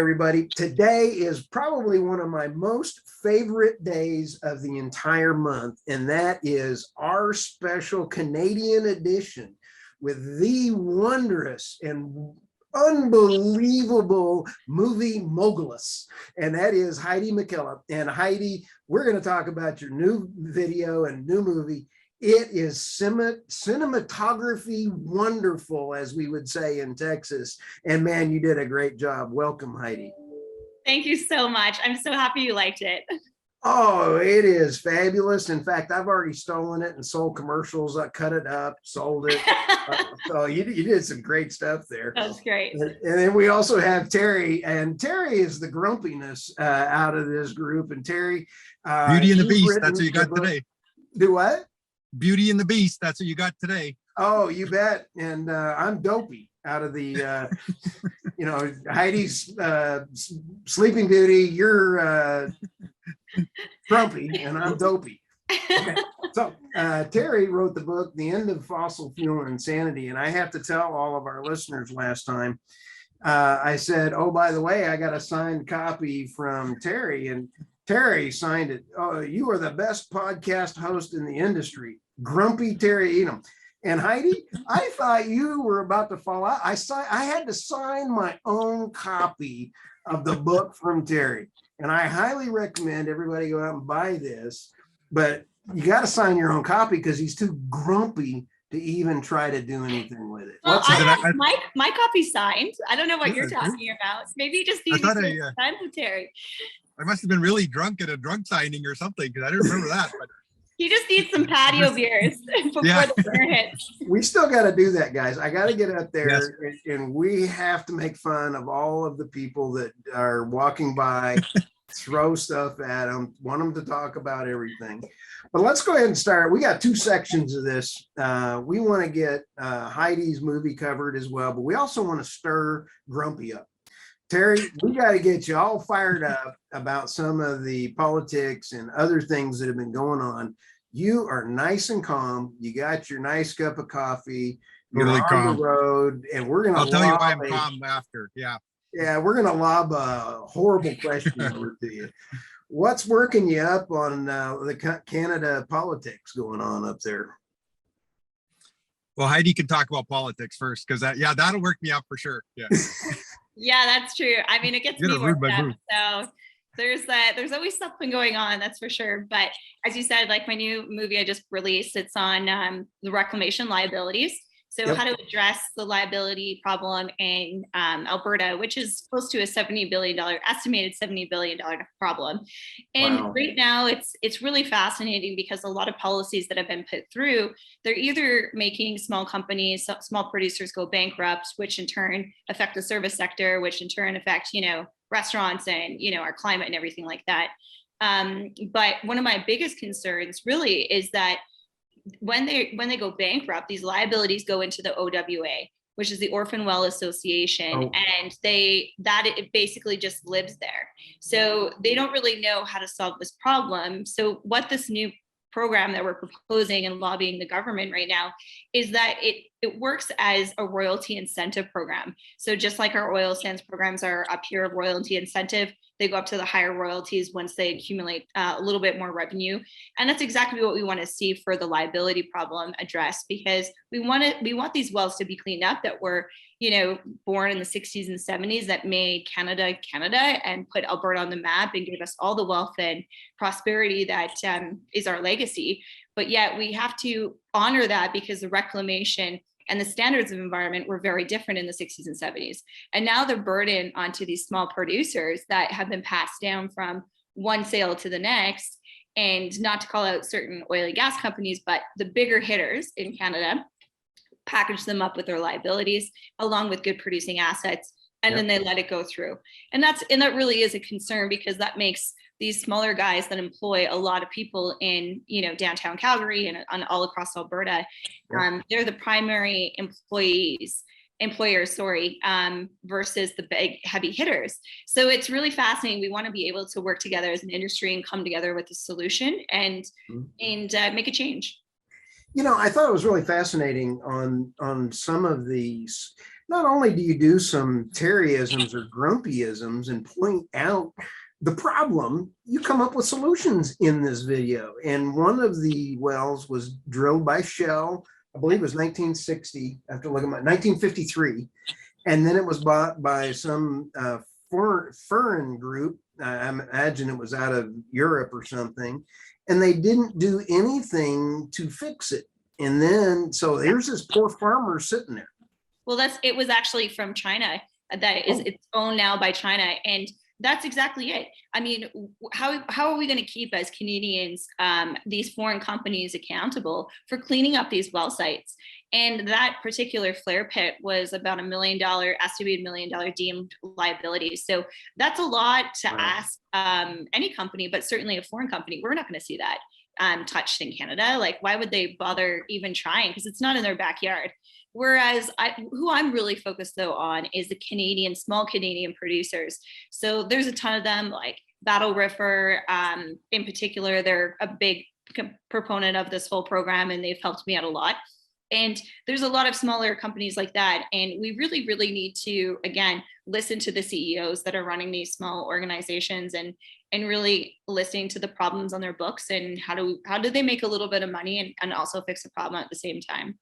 everybody. Today is probably one of my most favorite days of the entire month, and that is our special Canadian edition with the wondrous and unbelievable movie mogulus, and that is Heidi McKillop. And Heidi, we're going to talk about your new video and new movie. It is cinematography wonderful, as we would say in Texas. And man, you did a great job. Welcome, Heidi. Thank you so much. I'm so happy you liked it. Oh, it is fabulous. In fact, I've already stolen it and sold commercials. I cut it up, sold it. So you did some great stuff there. That's great. And then we also have Terry, and Terry is the grumpiness out of this group. And Terry, Beauty and the Beast. That's what you got today. Do what? Beauty and the Beast. That's what you got today. Oh, you bet. And I'm Dopey out of the, Heidi's Sleeping Beauty. You're Grumpy, and I'm Dopey. Okay. So Terry wrote the book, The End of Fossil Fuel Insanity. And I have to tell all of our listeners last time, I said, oh, by the way, I got a signed copy from Terry. And Terry signed it. Oh, you are the best podcast host in the industry. Grumpy Terry Edom. And Heidi, I thought you were about to fall out. I had to sign my own copy of the book from Terry. And I highly recommend everybody go out and buy this. But you got to sign your own copy because he's too grumpy to even try to do anything with it. Well, my copy signed. I don't know what you're talking about. Maybe you just need to sign with Terry. I must have been really drunk at a drunk signing or something because I don't remember that. But he just needs some patio beers before the winter hits. We still got to do that, guys. I got to get up there and we have to make fun of all of the people that are walking by, throw stuff at them, want them to talk about everything. But let's go ahead and start. We got two sections of this. We want to get Heidi's movie covered as well, but we also want to stir Grumpy up. Terry, we got to get you all fired up about some of the politics and other things that have been going on. You are nice and calm. You got your nice cup of coffee. You're totally on calm. The road, and we're gonna. I'll tell you why I'm calm after. Yeah. Yeah, we're gonna lob a horrible question over to you. What's working you up on the Canada politics going on up there? Well, Heidi can talk about politics first because that'll work me up for sure. Yeah. Yeah, that's true. I mean, it gets me worked up. So there's always something going on, that's for sure. But as you said, like my new movie I just released, it's on the reclamation liabilities. So how to address the liability problem in Alberta, which is close to a estimated $70 billion problem. And right now it's really fascinating because a lot of policies that have been put through, they're either making small companies, small producers go bankrupt, which in turn affect the service sector, which in turn affect, restaurants and, our climate and everything like that. But one of my biggest concerns really is that when they go bankrupt, these liabilities go into the OWA, which is the Orphan Well Association, and it basically just lives there. So they don't really know how to solve this problem. So what this new program that we're proposing and lobbying the government right now is that it works as a royalty incentive program. So just like our oil sands programs are up here, royalty incentive, they go up to the higher royalties once they accumulate a little bit more revenue. And that's exactly what we want to see for the liability problem addressed, because we want these wells to be cleaned up that were, born in the 60s and 70s that made Canada and put Alberta on the map and gave us all the wealth and prosperity that is our legacy. But yet we have to honor that because the reclamation and the standards of environment were very different in the 60s and 70s. And now the burden onto these small producers that have been passed down from one sale to the next, and not to call out certain oil and gas companies, but the bigger hitters in Canada package them up with their liabilities along with good producing assets, and then they let it go through. And that really is a concern, because that makes these smaller guys that employ a lot of people in, downtown Calgary and all across Alberta, they're the primary employers, versus the big heavy hitters. So it's really fascinating. We want to be able to work together as an industry and come together with a solution and make a change. I thought it was really fascinating on some of these. Not only do you do some Terryisms or grumpyisms and point out the problem, you come up with solutions in this video. And one of the wells was drilled by Shell, I believe it was 1960, I have to look at my 1953. And then it was bought by some foreign group. I imagine it was out of Europe or something. And they didn't do anything to fix it. And then, so here's this poor farmer sitting there. Well, it was actually from China. It's owned now by China. And that's exactly it. I mean, how are we going to keep as Canadians these foreign companies accountable for cleaning up these well sites? And that particular flare pit was about $1 million, estimated $1 million deemed liability. So that's a lot to ask any company, but certainly a foreign company. We're not going to see that touched in Canada. Like, why would they bother even trying? Because it's not in their backyard. Whereas who I'm really focused though on is the small Canadian producers. So there's a ton of them, like Battle River in particular. They're a big proponent of this whole program and they've helped me out a lot. And there's a lot of smaller companies like that. And we really, really need to, again, listen to the CEOs that are running these small organizations and really listening to the problems on their books and how do they make a little bit of money and also fix a problem at the same time.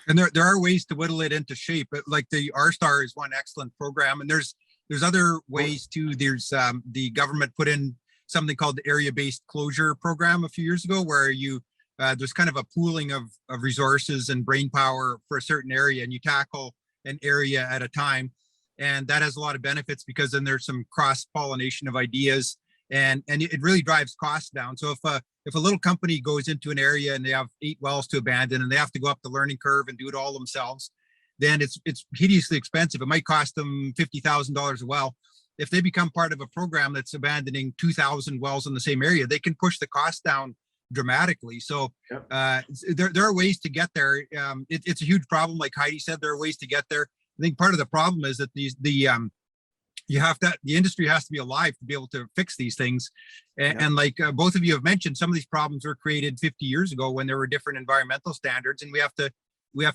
And there are ways to whittle it into shape. Like the R-Star is one excellent program, and there's other ways too. There's the government put in something called the area-based closure program a few years ago, where there's kind of a pooling of resources and brain power for a certain area, and you tackle an area at a time, and that has a lot of benefits because then there's some cross-pollination of ideas, and it really drives costs down. So if a little company goes into an area and they have 8 wells to abandon and they have to go up the learning curve and do it all themselves, then it's hideously expensive. It might cost them $50,000 a well. If they become part of a program that's abandoning 2,000 wells in the same area, they can push the cost down dramatically. So there are ways to get there. It's a huge problem. Like Heidi said, there are ways to get there. I think part of the problem is that the industry has to be alive to be able to fix these things. And like both of you have mentioned, some of these problems were created 50 years ago when there were different environmental standards, and we have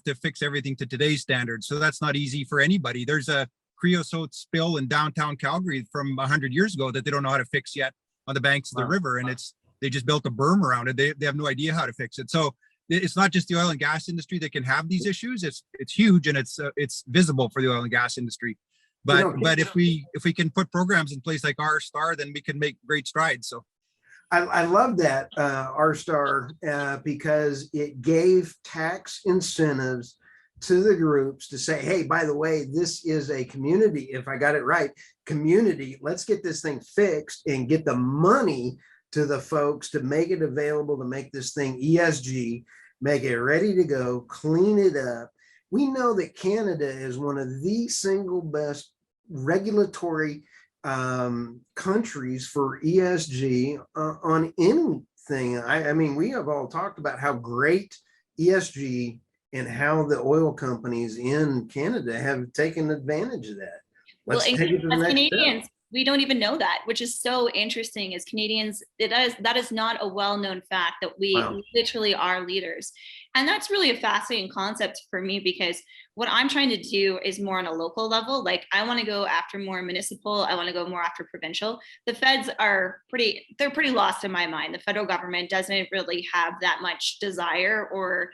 to fix everything to today's standards. So that's not easy for anybody. There's a creosote spill in downtown Calgary from 100 years ago that they don't know how to fix yet on the banks of the river. And they just built a berm around it. They have no idea how to fix it. So it's not just the oil and gas industry that can have these issues. It's huge, and it's visible for the oil and gas industry. But if we can put programs in place like R-Star, then we can make great strides. So I love that R-Star because it gave tax incentives to the groups to say, hey, by the way, this is a community, if I got it right, community, let's get this thing fixed and get the money to the folks to make it available, to make this thing ESG, make it ready to go, clean it up. We know that Canada is one of the single best regulatory countries for ESG on anything. I mean, we have all talked about how great ESG and how the oil companies in Canada have taken advantage of that. Let's take it to the next Canadians, step. We don't even know that, which is so interesting. As Canadians, that is not a well-known fact that we literally are leaders. And that's really a fascinating concept for me, because what I'm trying to do is more on a local level. Like, I want to go after more municipal. I want to go more after provincial. The feds they're pretty lost in my mind. The federal government doesn't really have that much desire or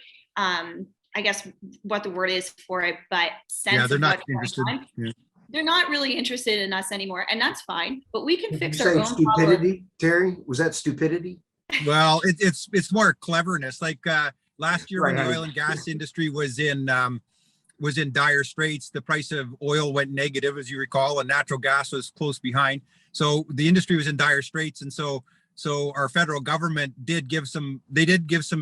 I guess what the word is for it, but sense they're of not what's interested. going on. They're not really interested in us anymore, and that's fine. But we can Did fix you our say own stupidity, Terry? Was that stupidity? Well, it's more cleverness. Like last year when the Right. oil and gas industry was in dire straits, the price of oil went negative, as you recall, and natural gas was close behind. So the industry was in dire straits, and so our federal government did give some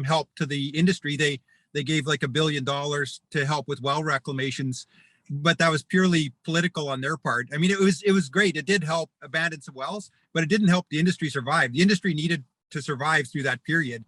help to the industry. They gave like $1 billion to help with well reclamations, but that was purely political on their part. I mean, it was great. It did help abandon some wells, but it didn't help the industry survive. The industry needed to survive through that period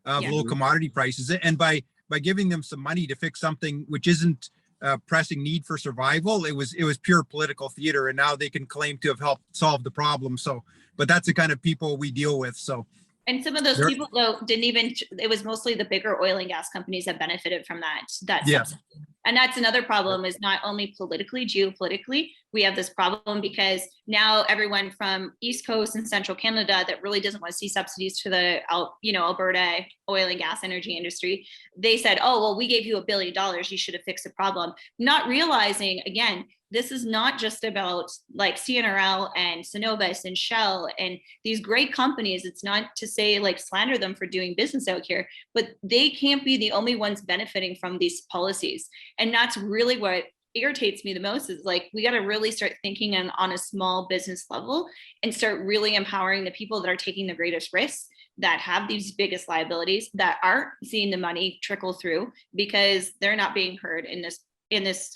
of low commodity prices. And by giving them some money to fix something which isn't a pressing need for survival, it was pure political theater. And now they can claim to have helped solve the problem. So, but that's the kind of people we deal with. So And some of those There- people though didn't even, it was mostly the bigger oil and gas companies that benefited from that Yeah. subsidy. And that's another problem, is not only politically, geopolitically, we have this problem because now everyone from East Coast and Central Canada that really doesn't want to see subsidies to the Alberta oil and gas energy industry, they said, oh, well, we gave you $1 billion, you should have fixed the problem. Not realizing, again, this is not just about like CNRL and Cenovus and Shell and these great companies. It's not to say like slander them for doing business out here, but they can't be the only ones benefiting from these policies. And that's really what irritates me the most, is like, we got to really start thinking on a small business level and start really empowering the people that are taking the greatest risks, that have these biggest liabilities, that aren't seeing the money trickle through because they're not being heard in this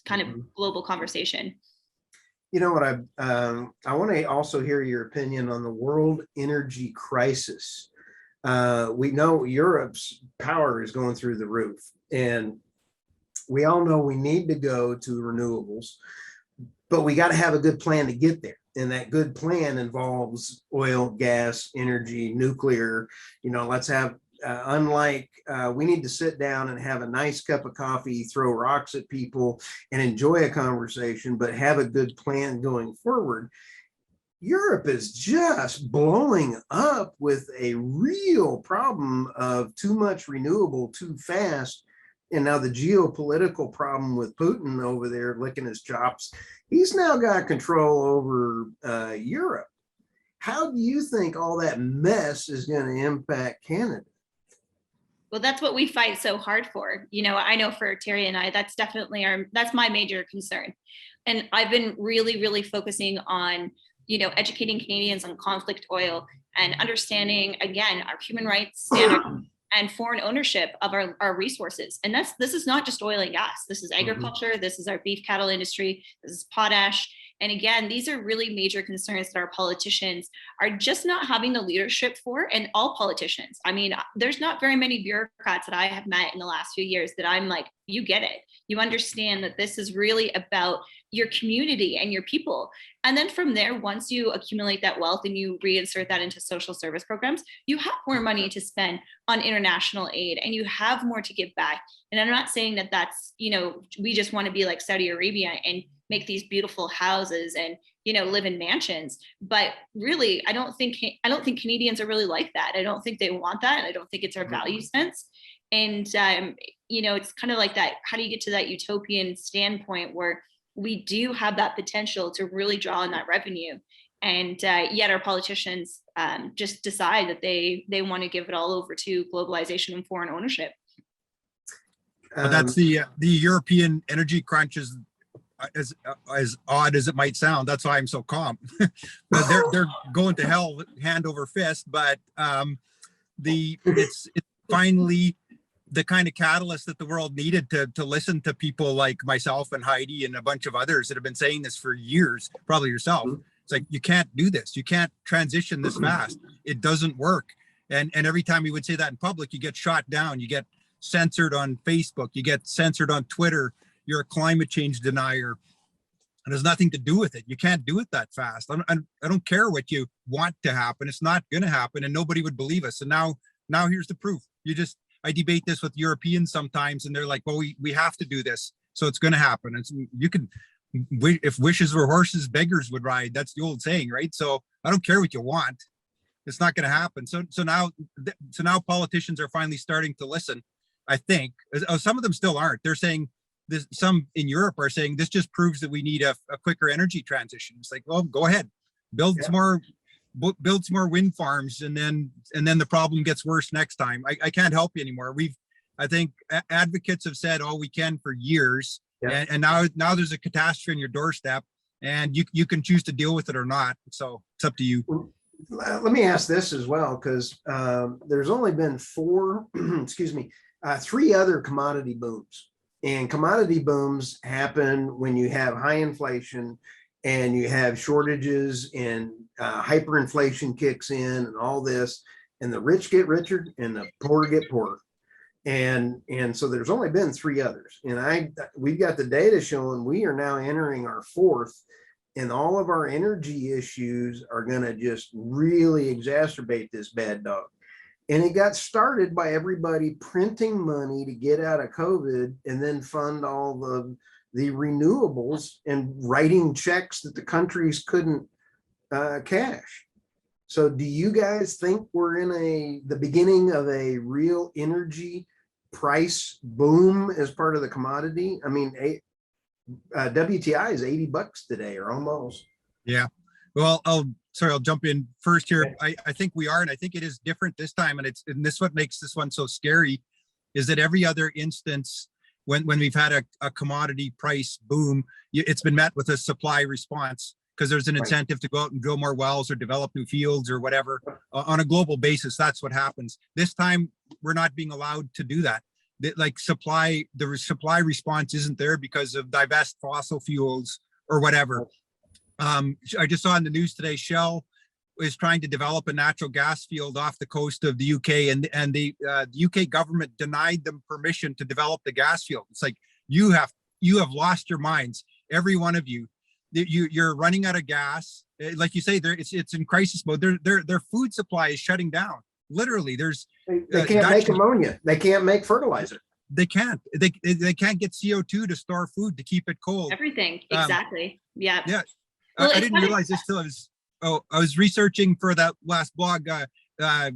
kind of global conversation. You know what, I want to also hear your opinion on the world energy crisis. We know Europe's power is going through the roof, and we all know we need to go to renewables, but we got to have a good plan to get there. And that good plan involves oil, gas, energy, nuclear. Let's have, we need to sit down and have a nice cup of coffee, throw rocks at people and enjoy a conversation, but have a good plan going forward. Europe is just blowing up with a real problem of too much renewable too fast. And now the geopolitical problem with Putin over there licking his chops, he's now got control over Europe. How do you think all that mess is going to impact Canada? Well, that's what we fight so hard for. I know for Terry and I, that's definitely that's my major concern. And I've been really, really focusing on, educating Canadians on conflict oil and understanding, again, our human rights standards and foreign ownership of our resources. And this is not just oil and gas. This is agriculture. This is our beef cattle industry. This is potash. And again, these are really major concerns that our politicians are just not having the leadership for, and all politicians. I mean, there's not very many bureaucrats that I have met in the last few years that I'm like, you get it. You understand that this is really about your community and your people. And then from there, once you accumulate that wealth and you reinsert that into social service programs, you have more money to spend on international aid and you have more to give back. And I'm not saying that that's, we just want to be like Saudi Arabia and make these beautiful houses and, live in mansions. But really, I don't think Canadians are really like that. I don't think they want that. I don't think it's our value sense. And, it's kind of like that. How do you get to that utopian standpoint where we do have that potential to really draw on that revenue? And yet our politicians just decide that they want to give it all over to globalization and foreign ownership. But that's the European energy crunch is as odd as it might sound. That's why I'm so calm. But they're going to hell hand over fist. But it's finally the kind of catalyst that the world needed to listen to people like myself and Heidi and a bunch of others that have been saying this for years, probably yourself. It's like, you can't do this. You can't transition this fast. It doesn't work. And every time you would say that in public, you get shot down. You get censored on Facebook. You get censored on Twitter. You're a climate change denier. And there's nothing to do with it. You can't do it that fast. I don't care what you want to happen. It's not going to happen, and nobody would believe us. And now here's the proof. I debate this with Europeans sometimes, and they're like, well, we have to do this, so it's going to happen. And if wishes were horses, beggars would ride. That's the old saying, right? So I don't care what you want. It's not going to happen. So now politicians are finally starting to listen, I think. Some of them still aren't. They're saying this. Some in Europe are saying this just proves that we need a quicker energy transition. It's like, well, go ahead, build some more wind farms, and then the problem gets worse next time. I can't help you anymore. I think advocates have said all we can for years, and now there's a catastrophe on your doorstep, and you can choose to deal with it or not. So it's up to you. Let me ask this as well, because there's only been three other commodity booms. And commodity booms happen when you have high inflation and you have shortages and hyperinflation kicks in and all this, and the rich get richer and the poor get poorer. And so there's only been three others. And we've got the data showing we are now entering our fourth, and all of our energy issues are going to just really exacerbate this bad dog. And it got started by everybody printing money to get out of COVID and then fund all the renewables and writing checks that the countries couldn't cash. So do you guys think we're in the beginning of a real energy price boom as part of the commodity? I mean, WTI is $80 today or almost. Yeah. Well, I'll jump in first here. I think we are, and I think it is different this time. And this what makes this one so scary, is that every other instance when we've had a commodity price boom, it's been met with a supply response, because there's an incentive to go out and drill more wells or develop new fields or whatever. On a global basis, that's what happens. This time, we're not being allowed to do that. The supply response isn't there because of divest fossil fuels or whatever. I just saw in the news today, Shell is trying to develop a natural gas field off the coast of the UK, and the UK government denied them permission to develop the gas field. It's like, you have lost your minds, every one of you. You're running out of gas. Like you say, it's in crisis mode. Their food supply is shutting down. Literally, they can't make ammonia. They can't make fertilizer. They can't. They can't get CO2 to store food to keep it cold. Everything, exactly. Yeah. Yeah. Well, I didn't realize this till I was researching for that last blog.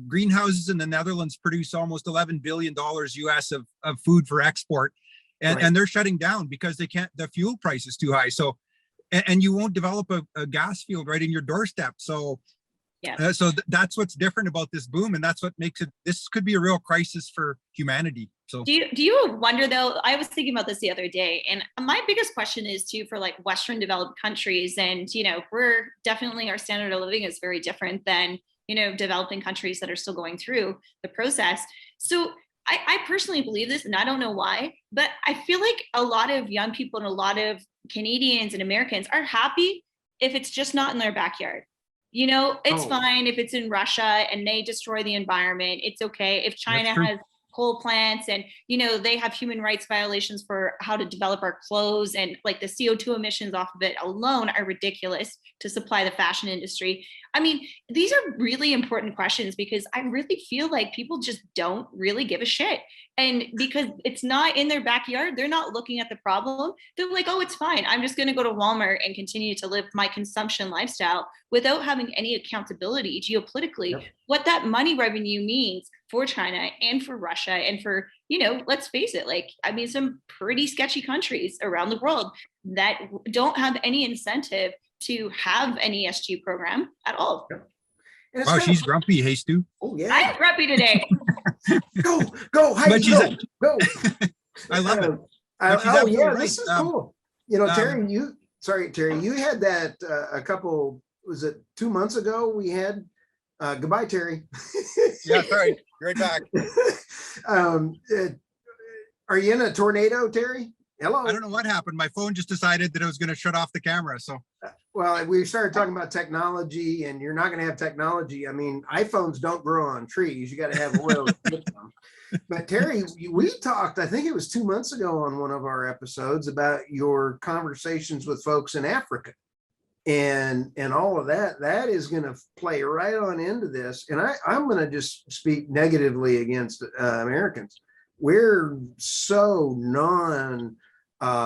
Greenhouses in the Netherlands produce almost $11 billion US of food for export, and they're shutting down because they can't. The fuel price is too high. So, and you won't develop a gas field right in your doorstep. So, yeah. That's what's different about this boom, and that's what makes it. This could be a real crisis for humanity. So, do you wonder though? I was thinking about this the other day, and my biggest question is too for like Western developed countries, and we're definitely, our standard of living is very different than developing countries that are still going through the process. So I personally believe this, and I don't know why, but I feel like a lot of young people and a lot of Canadians and Americans are happy if it's just not in their backyard. It's fine if it's in Russia and they destroy the environment. It's okay if China has coal plants and they have human rights violations for how to develop our clothes, and like the CO2 emissions off of it alone are ridiculous to supply the fashion industry. I mean, these are really important questions, because I really feel like people just don't really give a shit. And because it's not in their backyard, they're not looking at the problem. They're like, oh, it's fine. I'm just going to go to Walmart and continue to live my consumption lifestyle without having any accountability geopolitically, what that money revenue means for China and for Russia and for, let's face it, some pretty sketchy countries around the world that don't have any incentive to have an ESG program at all. Oh, she's grumpy, hey Stu. Oh yeah, I'm grumpy today. go, Heidi, go. I love it. This is cool. Terry, you had that a couple, was it 2 months ago? We had goodbye, Terry. Yeah, sorry, right back. Are you in a tornado, Terry? Hello. I don't know what happened. My phone just decided that it was going to shut off the camera. So, well, we started talking about technology, and you're not going to have technology. I mean, iPhones don't grow on trees. You got to have oil to get them. But Terry, we talked, I think it was 2 months ago on one of our episodes, about your conversations with folks in Africa and all of that. That is going to play right on into this. And I'm going to just speak negatively against Americans. We're so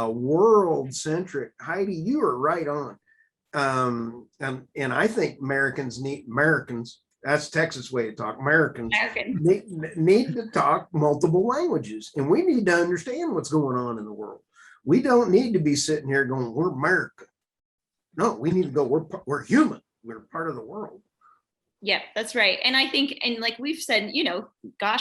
world centric. Heidi, you are right on. And I think Americans, that's Texas way to talk. Americans need to talk multiple languages, and we need to understand what's going on in the world. We don't need to be sitting here going, we're America. No, we need to go, we're human. We're part of the world. Yeah, that's right. And I think, and like we've said,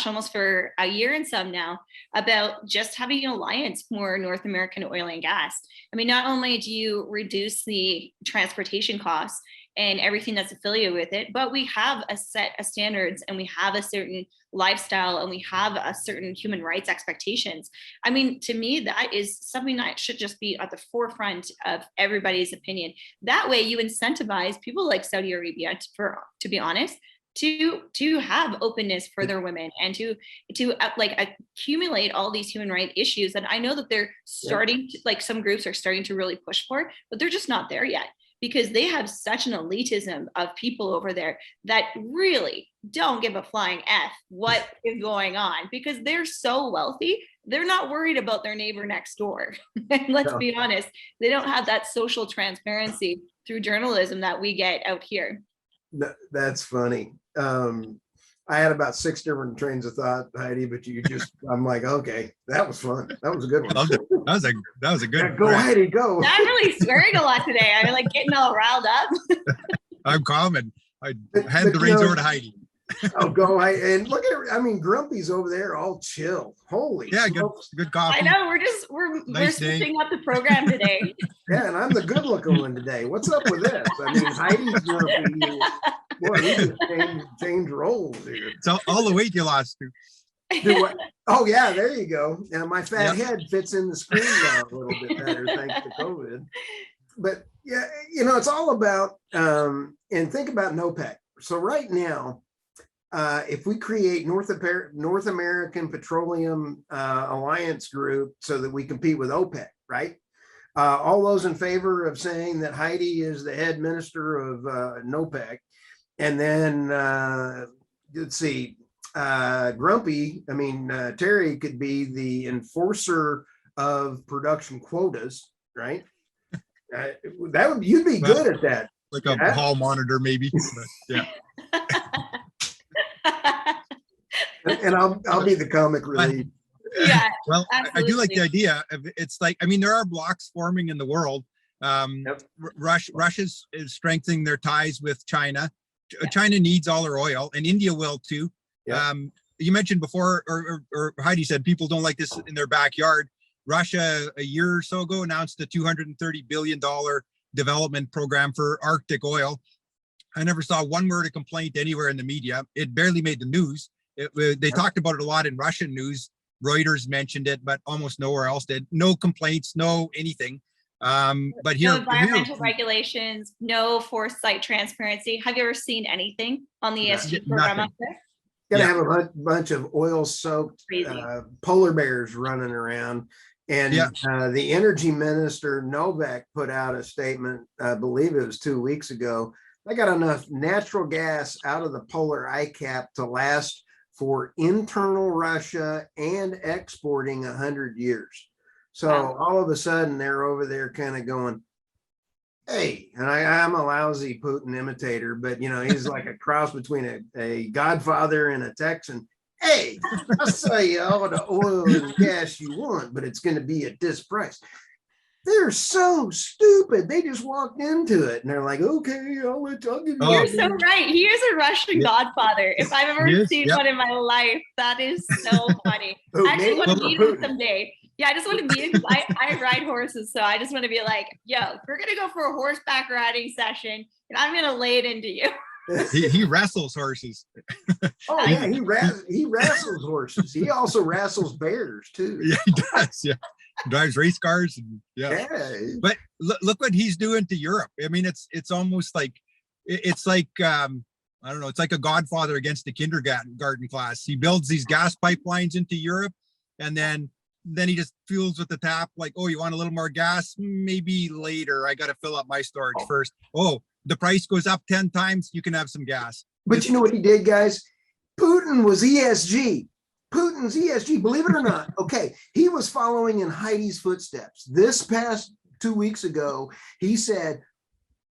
almost for a year and some now, about just having an alliance for North American oil and gas. I mean, not only do you reduce the transportation costs and everything that's affiliated with it, but we have a set of standards, and we have a certain lifestyle, and we have a certain human rights expectations. I mean, to me, that is something that should just be at the forefront of everybody's opinion. That way you incentivize people like Saudi Arabia, to be honest, to have openness for their women, and to accumulate all these human rights issues that I know that they're starting to, some groups are starting to really push for, but they're just not there yet. because they have such an elitism of people over there that really don't give a flying F what is going on, because they're so wealthy. They're not worried about their neighbor next door. And let's be honest, they don't have that social transparency through journalism that we get out here. That's funny. I had about 6 different trains of thought, Heidi, but I'm like, okay, that was fun. That was a good one. That was a good. Yeah, go, Heidi, go. I'm really swearing a lot today. I'm like getting all riled up. I'm calm, and I hand the reins over to Heidi. Oh, go, Heidi. And look at, Grumpy's over there all chill. Holy smokes. good coffee. I know, we're switching up the program today. Yeah, and I'm the good looking one today. What's up with this? Heidi's grumpy. Boy, we just change roles here. So all the weight you lost. Oh yeah, there you go. And my fat head fits in the screen now a little bit better thanks to COVID. But yeah, it's all about and think about NOPEC. So right now, if we create North American Petroleum Alliance Group so that we compete with OPEC, right? All those in favor of saying that Heidi is the head minister of NOPEC, and then let's see, Grumpy, Terry could be the enforcer of production quotas, right? You'd be good at that. Like a hall monitor, maybe. But, and I'll be the comic relief. Yeah. Well, I do like the idea of, it's like, there are blocks forming in the world. Russia's strengthening their ties with China. China needs all our oil, and India will too. You mentioned before, or Heidi said, people don't like this in their backyard. Russia, a year or so ago, announced a $230 billion development program for Arctic oil. I never saw one word of complaint anywhere in the media. It barely made the news. They talked about it a lot in Russian news. Reuters mentioned it, but almost nowhere else did. No complaints, no anything. But here, no environmental regulations, no foresight transparency. Have you ever seen anything on the ESG program up there? Gonna have a bunch of oil-soaked polar bears running around. And the energy minister, Novak, put out a statement, I believe it was 2 weeks ago. I got enough natural gas out of the polar ice cap to last for internal Russia and exporting 100 years. So all of a sudden they're over there kind of going, hey, and I'm a lousy Putin imitator, but he's like a cross between a Godfather and a Texan. Hey, I'll sell you all the oil and gas you want, but it's going to be at this price. They're so stupid. They just walked into it and they're like, okay, I'll give you. You're so right. He is a Russian Godfather. If I've ever seen one in my life, that is so funny. I actually want to meet him someday. Yeah, I just want to meet him because I ride horses. So I just want to be like, yo, we're going to go for a horseback riding session and I'm going to lay it into you. He wrestles horses. Oh yeah, he wrestles horses. He also wrestles bears too. Yeah, he does. Yeah. Drives race cars and but look what he's doing to Europe. It's almost like I don't know, it's like a Godfather against the kindergarten class. He builds these gas pipelines into Europe, and then he just fuels with the tap, like, oh, you want a little more gas? Maybe later. I got to fill up my storage first. Oh, the price goes up 10 times, you can have some gas. But you know what he did, guys? Putin was ESG. Putin's ESG, believe it or not. Okay, he was following in Heidi's footsteps. This past 2 weeks ago, he said,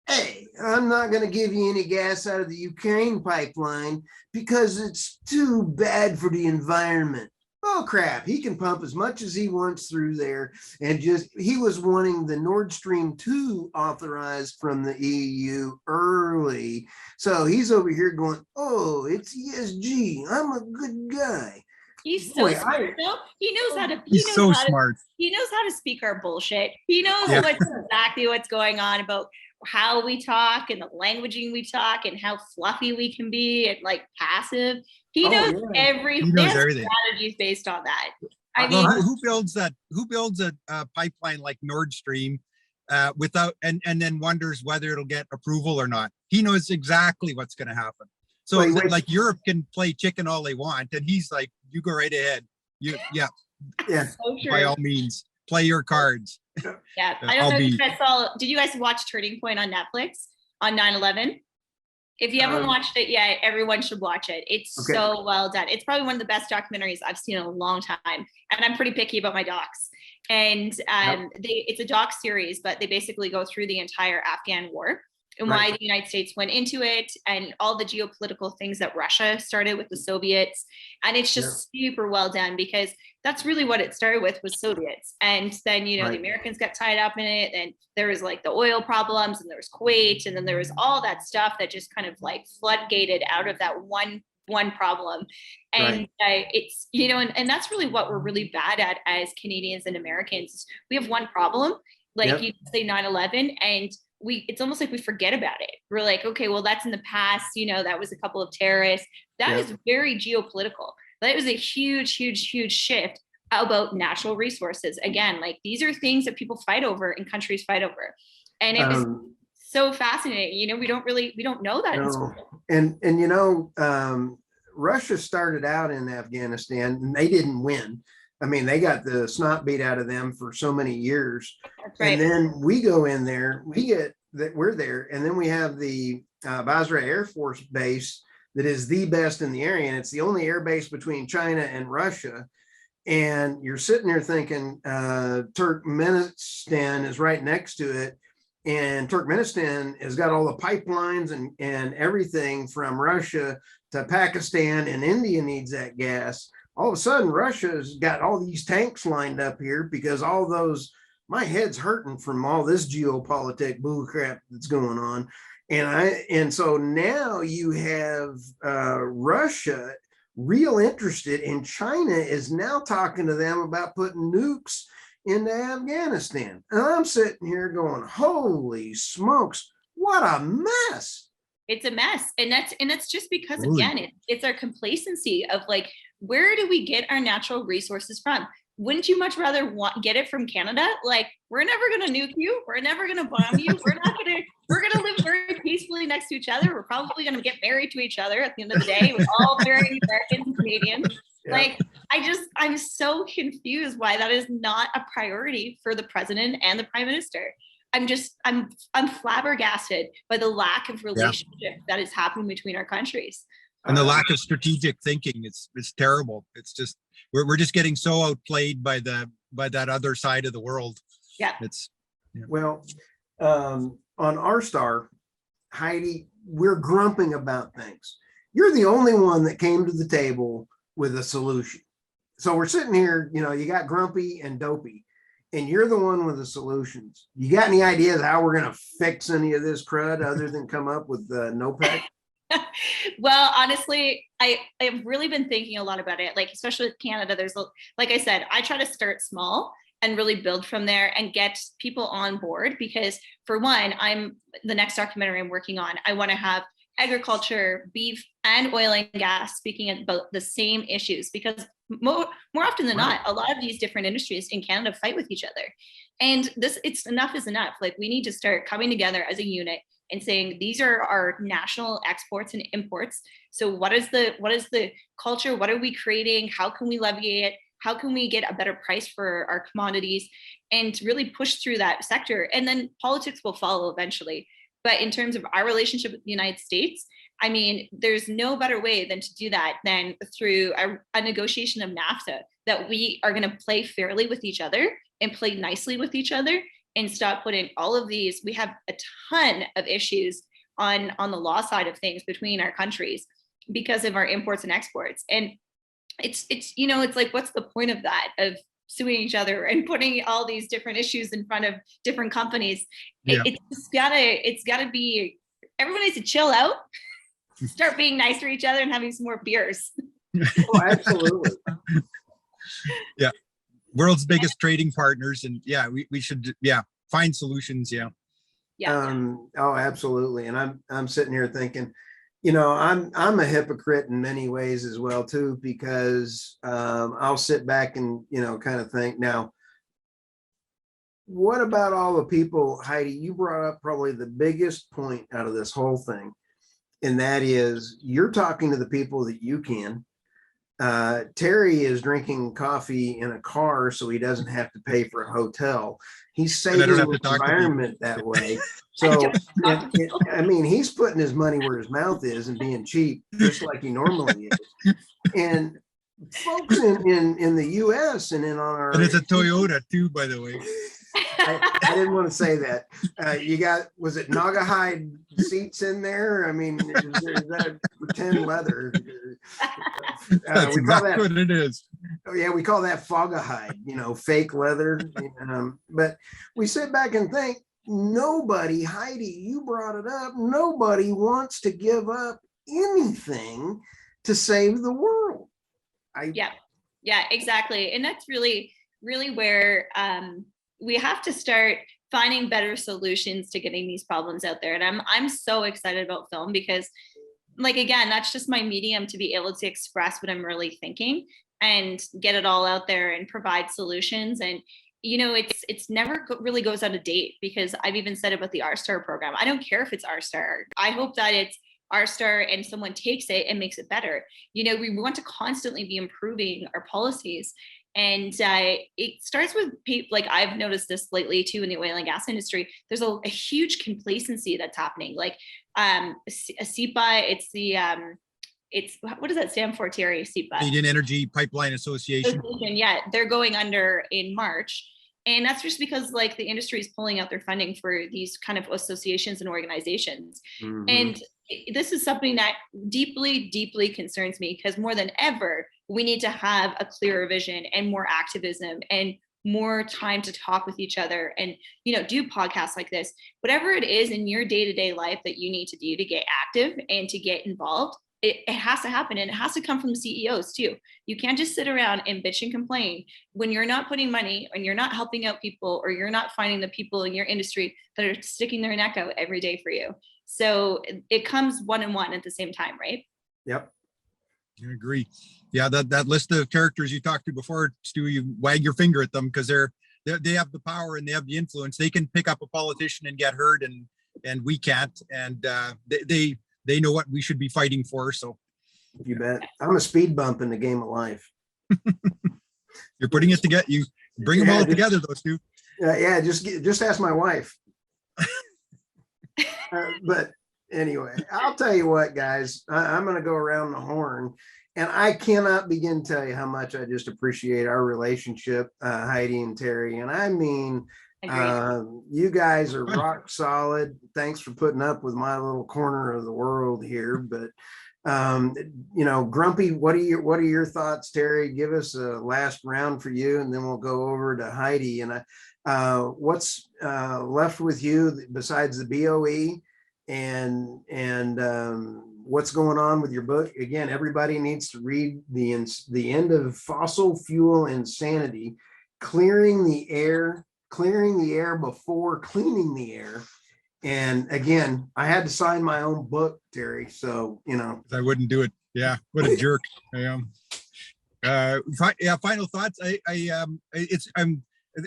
hey, I'm not going to give you any gas out of the Ukraine pipeline because it's too bad for the environment. Oh, crap. He can pump as much as he wants through there. And he was wanting the Nord Stream 2 authorized from the EU early. So he's over here going, oh, it's ESG. I'm a good guy. He's so smart, though. He knows how to. He's so smart. He knows how to speak our bullshit. He knows exactly what's going on about how we talk and the languaging we talk and how fluffy we can be and like passive. He knows everything. He knows everything. Strategies based on that. I mean, who builds that? Who builds a pipeline like Nord Stream without and then wonders whether it'll get approval or not? He knows exactly what's going to happen. So like Europe can play chicken all they want, and he's like, "You go right ahead. So by all means, play your cards." Yeah, I don't I'll know if be. you guys saw, did you guys watch Turning Point on Netflix on 9/11? If you haven't watched it yet, everyone should watch it. It's Okay. so well done. It's probably one of the best documentaries I've seen in a long time. And I'm pretty picky about my docs. And it's a doc series, but they basically go through the entire Afghan war and why the United States went into it and all the geopolitical things that Russia started with the Soviets. And it's just super well done because that's really what it started with was Soviets. And then, you know, the Americans got tied up in it. And there was like the oil problems and there was Kuwait. And then there was all that stuff that just kind of like floodgated out of that one problem. And it's, you know, and that's really what we're really bad at as Canadians and Americans. We have one problem, like you say 9/11, and it's almost like we forget about it. We're like, okay, well, that's in the past, you know, that was a couple of terrorists. That is very geopolitical. That was a huge, huge, huge shift about natural resources. Again, like these are things that people fight over and countries fight over. And it was so fascinating. You know, we don't know that. No. And you know, Russia started out in Afghanistan and they didn't win. I mean, they got the snot beat out of them for so many years. That's right. And then we go in there, we're there, and then we have the Basra Air Force Base that is the best in the area. And it's the only air base between China and Russia. And you're sitting there thinking Turkmenistan is right next to it. And Turkmenistan has got all the pipelines and everything from Russia to Pakistan, and India needs that gas. All of a sudden, Russia's got all these tanks lined up here because all those, my head's hurting from all this geopolitical bullcrap that's going on. And so now you have Russia real interested, and China is now talking to them about putting nukes into Afghanistan. And I'm sitting here going, holy smokes, what a mess. It's a mess. And that's just because, again, it's our complacency of like, where do we get our natural resources from? Wouldn't you much rather get it from Canada? Like, we're never going to nuke you. We're never going to bomb you. We're going to live very peacefully next to each other. We're probably going to get married to each other at the end of the day. We're all very American and Canadian. Like, I'm so confused why that is not a priority for the president and the prime minister. I'm flabbergasted by the lack of relationship that is happening between our countries. And the lack of strategic thinking, it's terrible. It's just, we're just getting so outplayed by that other side of the world. Well, on our star, Heidi, we're grumping about things. You're the only one that came to the table with a solution. So we're sitting here, you know, you got grumpy and dopey, and you're the one with the solutions. You got any ideas how we're going to fix any of this crud other than come up with NOPEC? Well, honestly, I've really been thinking a lot about it, like, especially with Canada. Like I said, I try to start small and really build from there and get people on board because, for one, the next documentary I'm working on, I want to have agriculture, beef, and oil and gas speaking about the same issues because more often than not, a lot of these different industries in Canada fight with each other. And it's enough is enough. Like, we need to start coming together as a unit and saying, these are our national exports and imports. So what is the culture? What are we creating? How can we levy it? How can we get a better price for our commodities and really push through that sector? And then politics will follow eventually. But in terms of our relationship with the United States, I mean, there's no better way than to do that than through a negotiation of NAFTA, that we are going to play fairly with each other and play nicely with each other and stop putting all of these. We have a ton of issues on the law side of things between our countries because of our imports and exports. And it's you know, it's like, what's the point of that, of suing each other and putting all these different issues in front of different companies? It's gotta be, everyone needs to chill out, start being nice to each other and having some more beers. Oh, absolutely. Yeah. World's biggest trading partners, and we should find solutions. Oh, absolutely. And I'm sitting here thinking, you know, I'm a hypocrite in many ways as well too, because I'll sit back and, you know, kind of think, now, what about all the people, Heidi, you brought up probably the biggest point out of this whole thing, and that is, you're talking to the people that you can. Terry is drinking coffee in a car so he doesn't have to pay for a hotel. He's And I saving don't have to the talk to people. environment that way. So, I mean, he's putting his money where his mouth is and being cheap, just like he normally is. And folks in the US and in on our, And it's a Toyota too, by the way. I didn't want to say that. You got, was it Naugahyde seats in there? I mean, is that pretend leather? That's exactly what it is. Oh yeah, we call that Fogahide, fake leather. But we sit back and think, nobody, Heidi, you brought it up, nobody wants to give up anything to save the world. Yeah, exactly. And that's really where we have to start finding better solutions to getting these problems out there. And I'm so excited about film because, like, again, that's just my medium to be able to express what I'm really thinking and get it all out there and provide solutions. And it's never really goes out of date, because I've even said about the R-Star program, I don't care if it's R-Star. I hope that it's R-Star and someone takes it and makes it better. We want to constantly be improving our policies. And it starts with people, like I've noticed this lately too in the oil and gas industry. There's a huge complacency that's happening. Like a SEPA, it's what does that stand for, Terry? SEPA, Canadian Energy Pipeline Association. Yeah, they're going under in March. And that's just because like the industry is pulling out their funding for these kind of associations and organizations. Mm-hmm. And this is something that deeply, deeply concerns me, because more than ever, we need to have a clearer vision and more activism and more time to talk with each other and, do podcasts like this. Whatever it is in your day-to-day life that you need to do to get active and to get involved, it has to happen, and it has to come from CEOs too. You can't just sit around and bitch and complain when you're not putting money and you're not helping out people, or you're not finding the people in your industry that are sticking their neck out every day for you. So it comes one and one at the same time, right? Yep. I agree. Yeah, that list of characters you talked to before, Stu, you wag your finger at them because they have the power and they have the influence. They can pick up a politician and get heard, and we can't. And they know what we should be fighting for. So you bet. I'm a speed bump in the game of life. You're putting it together. You bring them all together, those two. Yeah, just ask my wife. But anyway, I'll tell you what, guys, I'm going to go around the horn, and I cannot begin to tell you how much I just appreciate our relationship, Heidi and Terry. And I mean, you guys are rock solid. Thanks for putting up with my little corner of the world here. But Grumpy, what are your thoughts, Terry? Give us a last round for you, and then we'll go over to Heidi. And what's left with you besides the BOE, and what's going on with your book? Again, everybody needs to read the end of Fossil Fuel Insanity, clearing the air before cleaning the air. And again, I had to sign my own book, Terry. So, I wouldn't do it. Yeah. What a jerk I am. Final thoughts.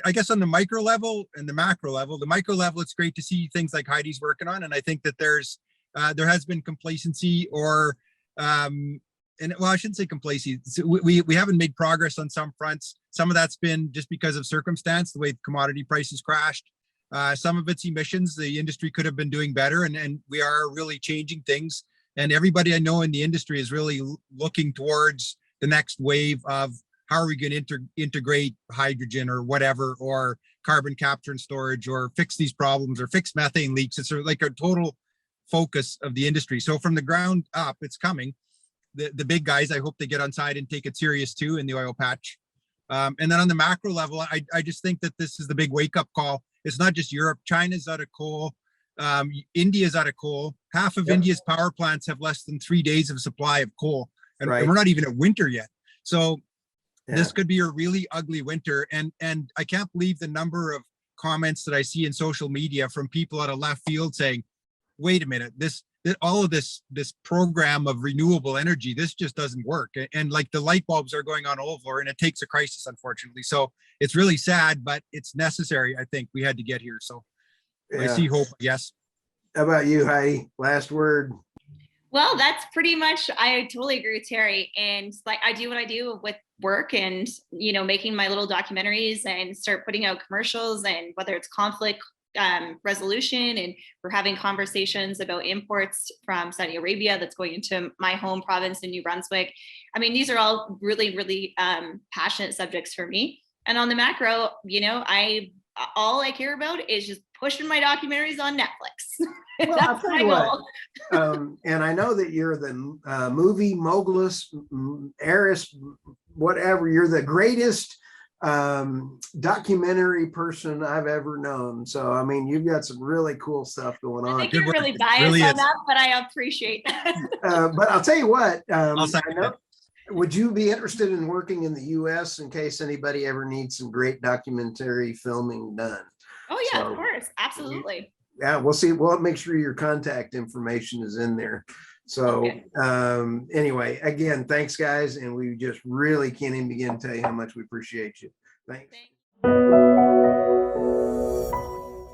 I guess on the micro level and the macro level, it's great to see things like Heidi's working on. And I think that there has been complacency or, I shouldn't say complacency. We haven't made progress on some fronts. Some of that's been just because of circumstance, the way commodity prices crashed. Some of it's emissions. The industry could have been doing better, and we are really changing things. And everybody I know in the industry is really looking towards the next wave of how are we going to integrate hydrogen or whatever, or carbon capture and storage, or fix these problems, or fix methane leaks. It's like a total focus of the industry. So from the ground up, it's coming. The big guys, I hope they get on side and take it serious too in the oil patch. And then on the macro level, I just think that this is the big wake up call. It's not just Europe. China's out of coal. India's out of coal. Half of India's power plants have less than 3 days of supply of coal. And we're not even at winter yet. So this could be a really ugly winter. And I can't believe the number of comments that I see in social media from people out of left field saying, wait a minute, all of this program of renewable energy, this just doesn't work. And like the light bulbs are going on all over, and it takes a crisis, unfortunately. So it's really sad, but it's necessary. I think we had to get here. So I see hope. Yes. How about you, Heidi? Last word. Well, that's pretty much, I totally agree with Terry. And like, I do what I do with work and, making my little documentaries and start putting out commercials, and whether it's conflict resolution, and we're having conversations about imports from Saudi Arabia that's going into my home province in New Brunswick. I mean, these are all really, really passionate subjects for me. And on the macro, all I care about is just pushing my documentaries on Netflix. Well, I'll tell you what, and I know that you're the movie mogulus, heiress, whatever. You're the greatest documentary person I've ever known. So, I mean, you've got some really cool stuff going on. I think you're really biased on that, but I appreciate that. But I'll tell you what, I'll second that. Would you be interested in working in the US in case anybody ever needs some great documentary filming done? Oh yeah, so, of course. Absolutely. Yeah, we'll see. We'll make sure your contact information is in there. So okay. Anyway, again, thanks guys. And we just really can't even begin to tell you how much we appreciate you. Thanks.